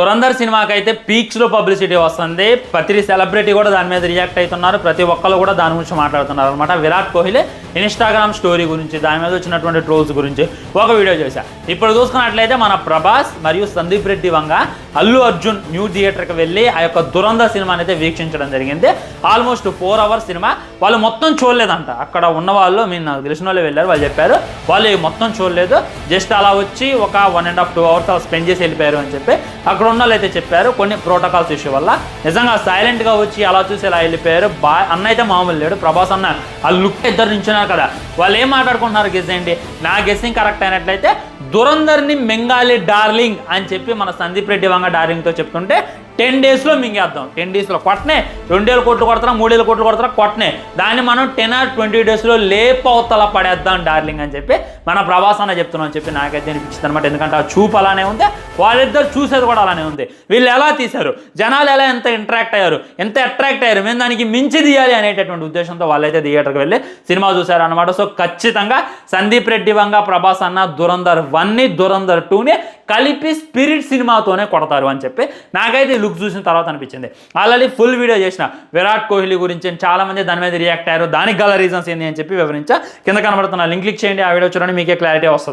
దురంధర్ సినిమాకి అయితే పీక్స్లో పబ్లిసిటీ వస్తుంది. ప్రతి సెలబ్రిటీ కూడా దాని మీద రియాక్ట్ అవుతున్నారు. ప్రతి ఒక్కరు కూడా దాని గురించి మాట్లాడుతున్నారు అనమాట. విరాట్ కోహ్లీ ఇన్స్టాగ్రామ్ స్టోరీ గురించి, దాని మీద వచ్చినటువంటి ట్రోల్స్ గురించి ఒక వీడియో చేశా. ఇప్పుడు చూసుకున్నట్లయితే మన ప్రభాస్ మరియు సందీప్ రెడ్డి వంగ అల్లు అర్జున్ న్యూ థియేటర్కి వెళ్ళి ఆ యొక్క దురంధర్ సినిమాని అయితే వీక్షించడం జరిగింది. Almost 4 hours cinema. వాళ్ళు మొత్తం చూడలేదంట. అక్కడ ఉన్న వాళ్ళు, నాకు తెలిసిన వాళ్ళు వెళ్ళారు, వాళ్ళు చెప్పారు వాళ్ళు మొత్తం చూడలేదు, జస్ట్ అలా వచ్చి ఒక 1.5 to 2 hours స్పెండ్ చేసి వెళ్ళిపోయారు అని చెప్పి అక్కడ ఉన్న వాళ్ళు అయితే చెప్పారు. కొన్ని ప్రోటోకాల్స్ ఇష్యూ వల్ల నిజంగా సైలెంట్గా వచ్చి అలా చూసి ఇలా వెళ్ళిపోయారు. అన్న అయితే మామూలు లేడు. ప్రభాస్ అన్న ఆ లుక్ ఇద్దరు నించున్నారు కదా, వాళ్ళు ఏం మాట్లాడుకుంటున్నారు గెస్ ఏంటి? నా గెస్సింగ్ కరెక్ట్ అయినట్లయితే దురంధర్ని మింగాలి డార్లింగ్ అని చెప్పి మన సందీప్ రెడ్డి వంగ డార్లింగ్తో చెప్తుంటే 10 daysలో మింగేద్దాం. 10 daysలో కొట్టనే 2,000 కోట్లు కొడతారా, 3,000 కోట్లు కొడతారా, కొట్టనే దాన్ని మనం 10 or 20 daysలో లేపవతల పడేద్దాం డార్లింగ్ అని చెప్పి మన ప్రభాస్ అన్న చెప్తున్నాం అని చెప్పి నాకైతే అనిపించింది అనమాట. ఎందుకంటే ఆ చూపు అలానే ఉంది, వాళ్ళిద్దరు చూసేది కూడా అలానే ఉంది. వీళ్ళు ఎలా తీశారు, జనాలు ఎలా ఎంత అట్రాక్ట్ అయ్యారు, మేము దానికి మించి తీయాలి అనేటటువంటి ఉద్దేశంతో వాళ్ళైతే థియేటర్కి వెళ్ళి సినిమా చూశారు అనమాట. సో ఖచ్చితంగా సందీప్ రెడ్డి వంగ ప్రభాస్ అన్న దురంధర్ 1ని దురంధర్ 2ని కలిపి స్పిరిట్ సినిమాతోనే కొడతారు అని చెప్పి నాకైతే లుక్ చూసిన తర్వాత అనిపించింది. ఆల్రెడీ ఫుల్ వీడియో చేసిన విరాట్ కోహ్లీ గురించి, చాలా మంది దాని మీద రియాక్ట్ అయ్యారు. దానికి గల రీజన్స్ ఏంటి అని చెప్పి వివరించా. కింద కనబడుతున్న లింక్ క్లిక్ చేయండి, ఆ వీడియో చూడండి, మీకే క్లారిటీ వస్తుంది.